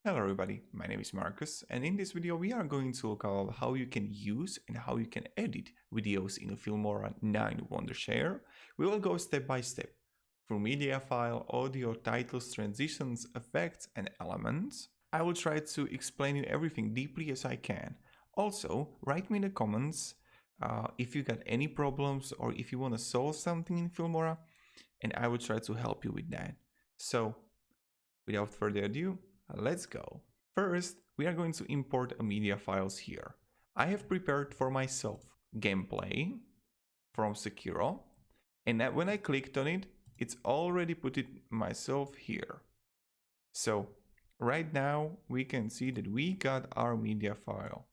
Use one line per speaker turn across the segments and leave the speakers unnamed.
Hello everybody, my name is Marcus, and in this video we are going to look at how you can use and how you can edit videos in Filmora9 Wondershare. We will go step by step through media file, audio, titles, transitions, effects and elements. I will try to explain you everything deeply as I can. Also, write me in the comments if you got any problems or if you want to solve something in Filmora, and I will try to help you with that. So, without further ado, let's go. First, we are going to import a media files here. I have prepared for myself gameplay from Sekiro, and when I clicked on it, it's already put it myself here. So right now we can see that we got our media file.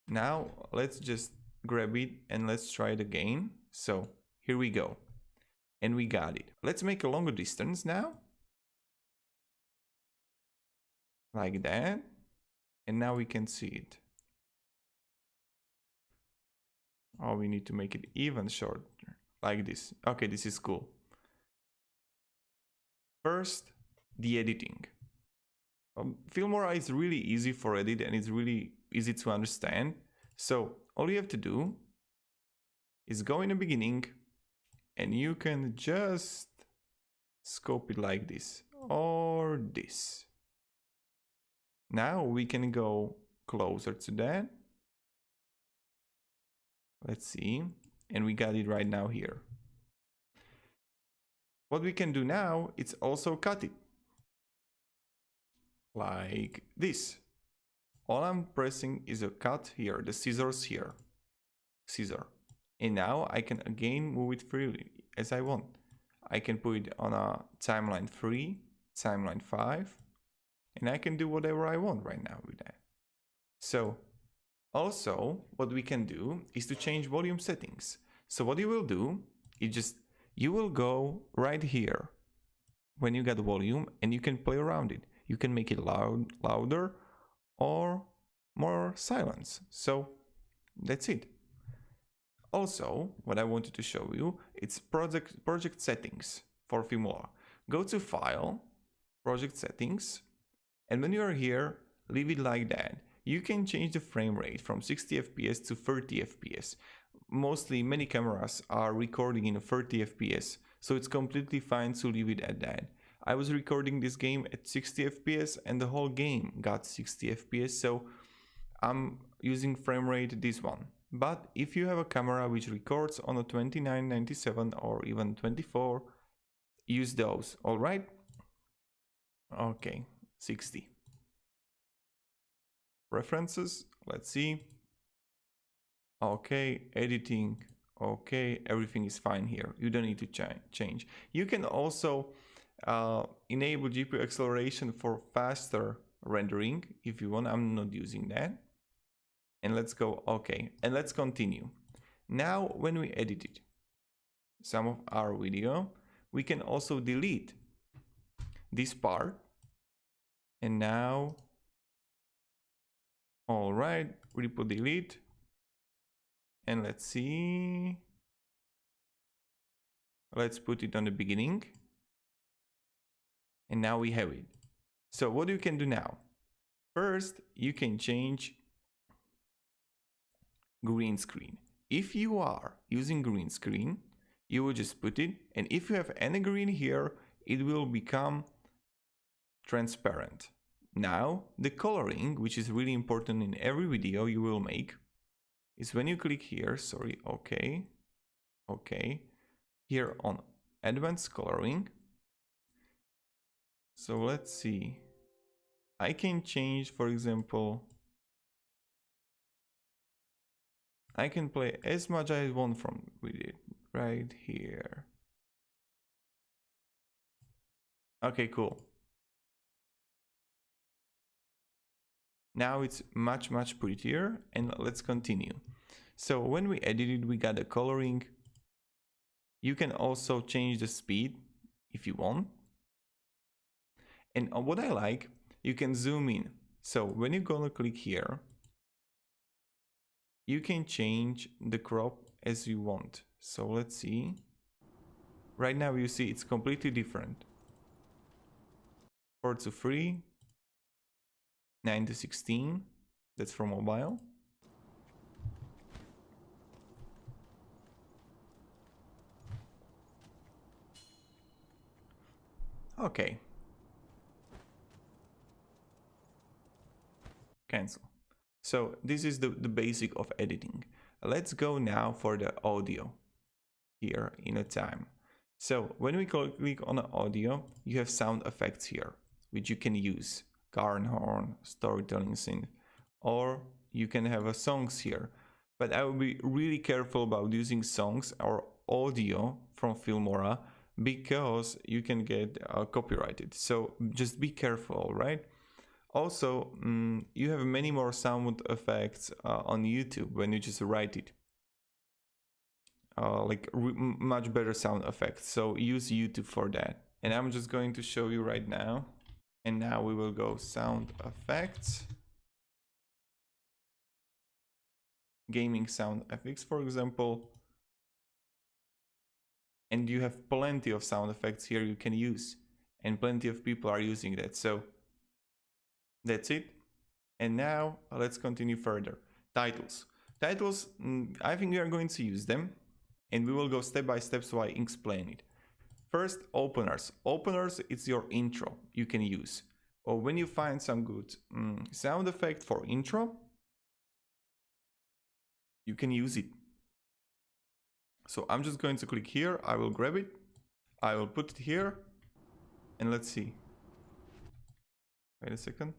Now let's just grab it and let's try it again. So here we go. And we got it. Let's make a longer distance now. Like that, and now we can see it. Oh, we need to make it even shorter, like this. Okay, this is cool. First, the editing. Filmora is really easy for edit and it's really easy to understand. So all you have to do is go in the beginning and you can just scope it like this or this. Now we can go closer to that. Let's see. And we got it right now here. What we can do now is also cut it. Like this. All I'm pressing is a cut here, the scissors here. Scissor. And now I can again move it freely as I want. I can put it on a timeline 3, timeline 5. And I can do whatever I want right now with that. So also what we can do is to change volume settings. So what you will do is you will go right here when you get the volume and you can play around it. You can make it louder or more silence. So that's it. Also, what I wanted to show you, it's project settings for Filmora. Go to File, Project Settings. And when you are here, leave it like that. You can change the frame rate from 60 FPS to 30 FPS. Mostly many cameras are recording in 30 FPS, so it's completely fine to leave it at that. I was recording this game at 60 FPS and the whole game got 60 FPS, so I'm using frame rate this one. But if you have a camera which records on a 2997 or even 24, use those, alright? Okay. 60. Preferences, let's see. Okay, editing, okay, everything is fine here. You don't need to change. You can also enable GPU acceleration for faster rendering if you want. I'm not using that. And let's go, okay, and let's continue. Now, when we edited some of our video, we can also delete this part. And now, all right, we put delete, and let's see. Let's put it on the beginning, and now we have it. So what you can do now? First, you can change green screen. If you are using green screen, you will just put it, and if you have any green here, it will become transparent. Now, the coloring, which is really important in every video you will make, is when you click here, okay, here on advanced coloring. So let's see, I can change, for example, I can play as much as I want with it right here. Okay, cool. Now it's much prettier, and let's continue. So when we edited, we got the coloring. You can also change the speed if you want. And what I like, you can zoom in. So when you're gonna click here, you can change the crop as you want. So let's see. Right now you see it's completely different. 4:3, 9 to 16. That's for mobile. Okay. Cancel. So this is the basic of editing. Let's go now for the audio here in a time. So when we click on the audio, you have sound effects here, which you can use. Car and horn, storytelling synth, or you can have a songs here. But I will be really careful about using songs or audio from Filmora because you can get copyrighted. So just be careful, right? Also, you have many more sound effects on YouTube when you just write it. Like much better sound effects. So use YouTube for that. And I'm just going to show you right now. And now we will go sound effects. Gaming sound effects, for example. And you have plenty of sound effects here you can use. And plenty of people are using that. So that's it. And now let's continue further. Titles. Titles, I think we are going to use them. And we will go step by step so I explain it. First, openers. Openers, it's your intro you can use. Or when you find some good sound effect for intro, you can use it. So I'm just going to click here. I will grab it. I will put it here. And let's see. Wait a second.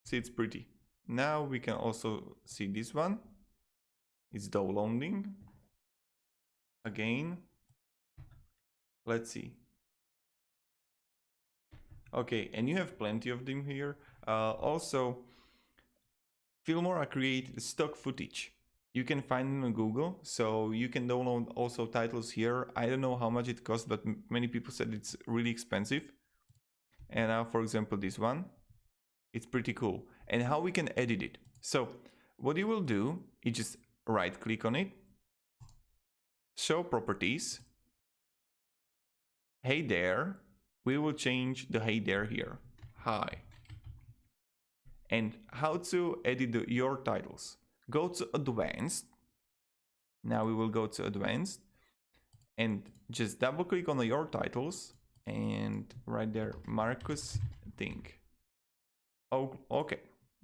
See, it's pretty. Now we can also see this one. It's downloading. Again. Let's see. Okay, and you have plenty of them here. Also, Filmora create stock footage. You can find it on Google, so you can download also titles here. I don't know how much it costs, but many people said it's really expensive. And now, for example, this one, it's pretty cool. And how we can edit it. So what you will do is just right click on it, show properties, hey there. We will change the hey there here, hi. And how to edit your titles. Go to advanced. Now we will go to advanced and just double click on your titles and right there, Marcus Think. Oh, okay,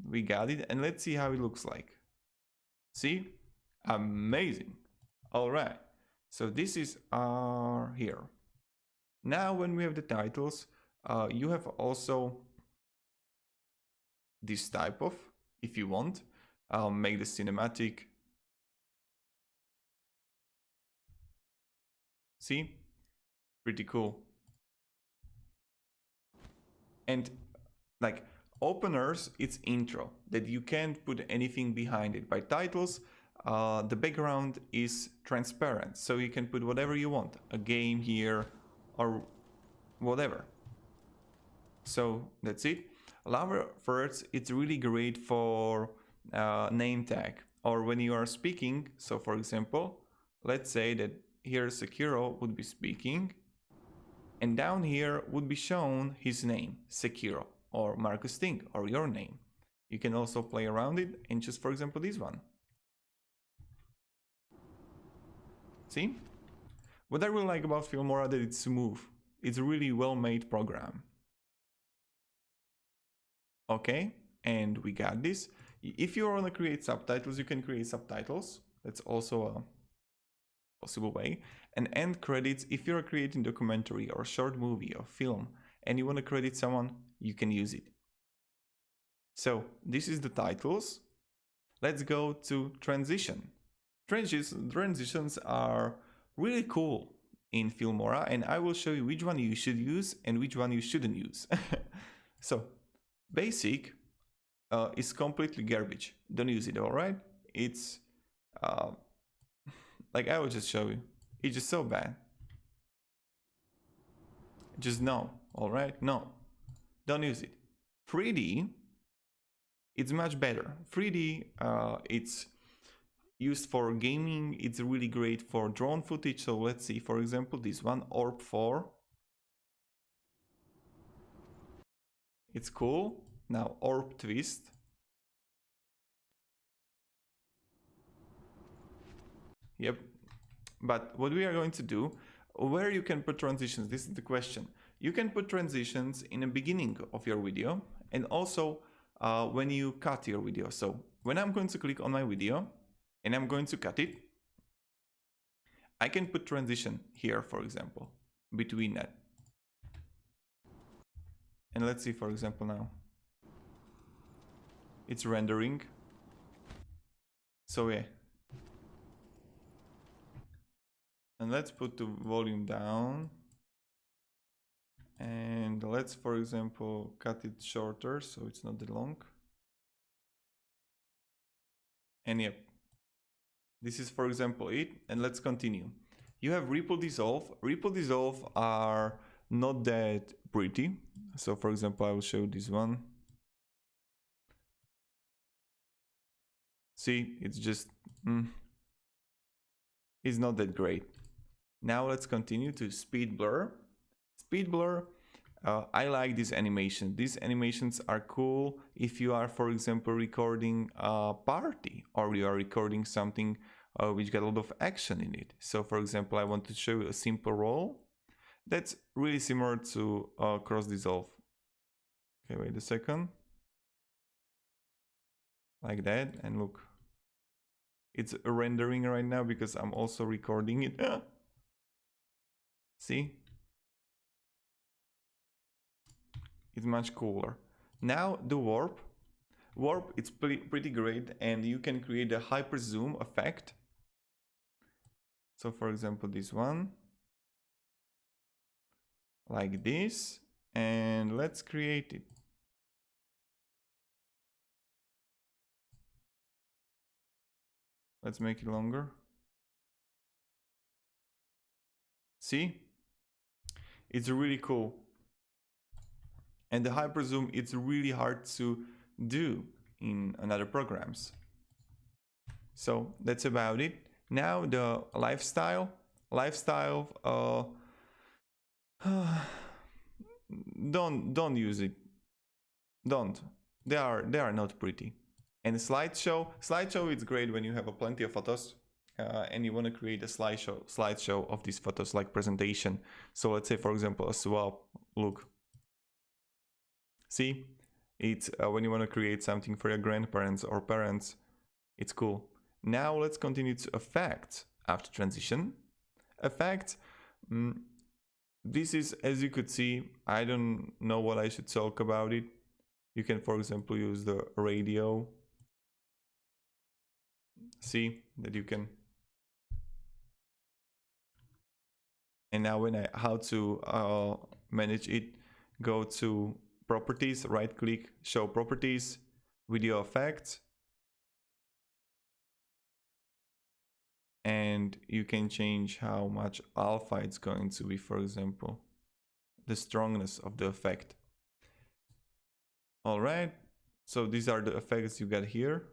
we got it. And let's see how it looks like. See, amazing. All right, so this is our here. Now when we have the titles, you have also this type of, if you want, I'll make the cinematic. See, pretty cool. And like openers, it's intro that you can't put anything behind it. By titles, the background is transparent, so you can put whatever you want, a game here or whatever. So that's it. Lover first, it's really great for name tag or when you are speaking. So for example, let's say that here Sekiro would be speaking and down here would be shown his name, Sekiro or Marcus Think or your name. You can also play around it and choose, for example, this one. See? What I really like about Filmora that it's smooth. It's a really well-made program. Okay, and we got this. If you want to create subtitles, you can create subtitles. That's also a possible way. And end credits, if you're creating a documentary or a short movie or film and you want to credit someone, you can use it. So this is the titles. Let's go to transition. Transitions are really cool in Filmora, and I will show you which one you should use and which one you shouldn't use. So basic is completely garbage. Don't use it, all right? It's like I will just show you. It's just so bad. Just no, all right? No, don't use it. 3D, it's much better. 3D, it's used for gaming. It's really great for drone footage. So let's see, for example, this one, Orb 4. It's cool. Now orb twist. Yep. But what we are going to do, where you can put transitions, this is the question. You can put transitions in the beginning of your video and also when you cut your video. So when I'm going to click on my video and I'm going to cut it, I can put transition here, for example, between that. And let's see, for example, now. It's rendering. So yeah. And let's put the volume down. And let's, for example, cut it shorter so it's not that long. And yep. This is, for example, it. And let's continue. You have ripple dissolve. Ripple dissolve are not that pretty. So, for example, I will show this one. See, it's just, it's not that great. Now let's continue to speed blur. Speed blur, I like this animation. These animations are cool if you are, for example, recording a party or you are recording something which got a lot of action in it. So, for example, I want to show you a simple roll that's really similar to cross dissolve. Okay, wait a second. Like that, and look. It's rendering right now because I'm also recording it. See? It's much cooler. Now the warp. Warp, it's pretty great, and you can create a hyper zoom effect. So for example, this one. Like this. And let's create it. Let's make it longer. See? It's really cool. And the hyper zoom, it's really hard to do in other programs. So that's about it. Now the lifestyle. Don't use it. Don't. They are not pretty. And slideshow is great when you have plenty of photos and you want to create a slideshow of these photos, like presentation. So let's say, for example, a swap. Look. See, it's when you want to create something for your grandparents or parents, it's cool. Now let's continue to effects after transition. Effect. This is, as you could see, I don't know what I should talk about it. You can, for example, use the radio. See that you can. And now how to manage it, go to properties, right click, show properties, video effects. And you can change how much alpha it's going to be, for example, the strongness of the effect. All right, so these are the effects you got here.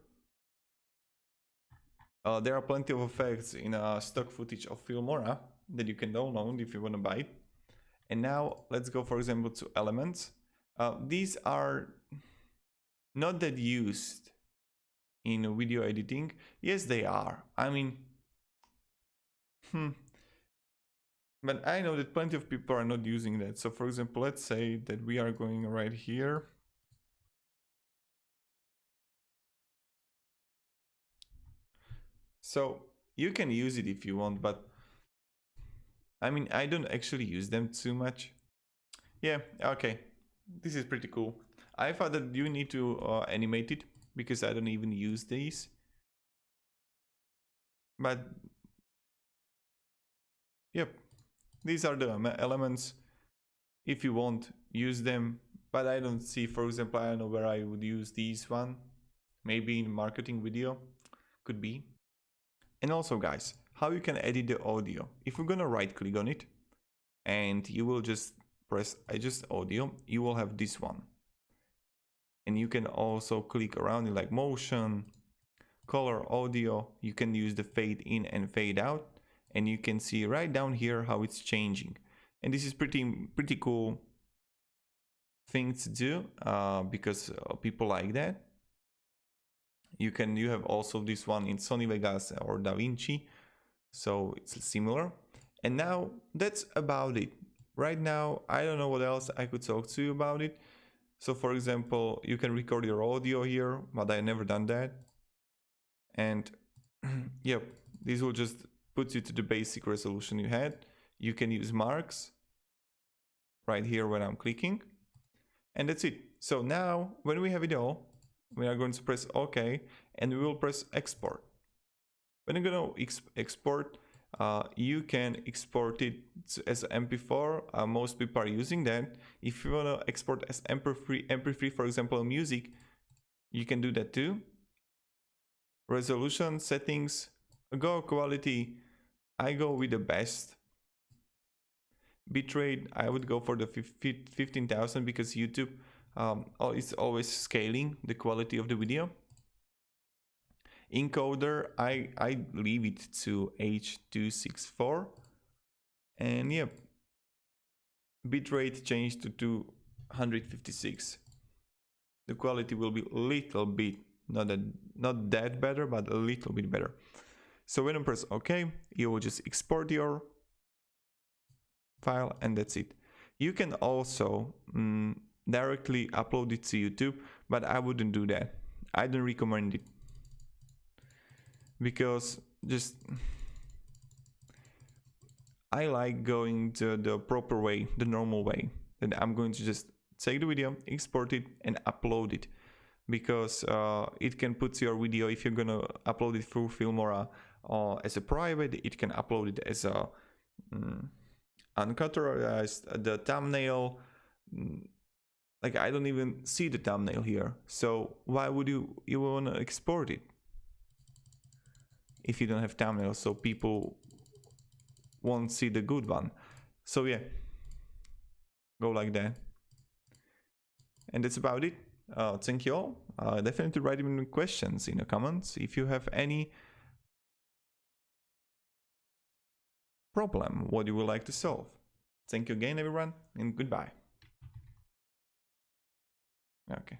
There are plenty of effects in stock footage of Filmora that you can download if you want to buy it. And now let's go, for example, to elements. These are not that used in video editing. Yes, they are. I mean, but I know that plenty of people are not using that. So for example, let's say that we are going right here. So you can use it if you want, but I mean, I don't actually use them too much. Yeah, okay. This is pretty cool. I thought that you need to animate it because I don't even use these. But yep, these are the elements. If you want, use them. But I don't see, for example, I don't know where I would use these one. Maybe in marketing video, could be. And also, guys, how you can edit the audio. If we're gonna right click on it and you will just press adjust audio, you will have this one. And you can also click around in like motion, color, audio. You can use the fade in and fade out, and you can see right down here how it's changing. And this is pretty cool thing to do because people like that. You have also this one in Sony Vegas or DaVinci, so it's similar. And now that's about it. Right now, I don't know what else I could talk to you about it. So for example, you can record your audio here, but I never done that. And yep, this will just put you to the basic resolution you had. You can use marks right here when I'm clicking, and that's it. So now when we have it all, we are going to press OK, and we will press export. When you're going to export, you can export it as MP4. Most people are using that. If you want to export as MP3, for example, music, you can do that too. Resolution settings, go quality, I go with the best. Bitrate, I would go for the 15,000 because YouTube is always scaling the quality of the video. Encoder, I leave it to H.264, and yep, bitrate changed to 256. The quality will be a little bit, not that better, but a little bit better. So when I press OK, you will just export your file, and that's it. You can also directly upload it to YouTube, but I wouldn't do that. I don't recommend it, because just I like going to the proper way, the normal way, that I'm going to just take the video, export it, and upload it, because it can put your video, if you're gonna upload it through Filmora as a private, it can upload it as a uncategorized, the thumbnail, like I don't even see the thumbnail here, so why would you want to export it if you don't have thumbnail, so people won't see the good one? So yeah, go like that, and that's about it. Thank you all. Definitely write me questions in the comments if you have any problem what you would like to solve. Thank you again, everyone, and goodbye. Okay.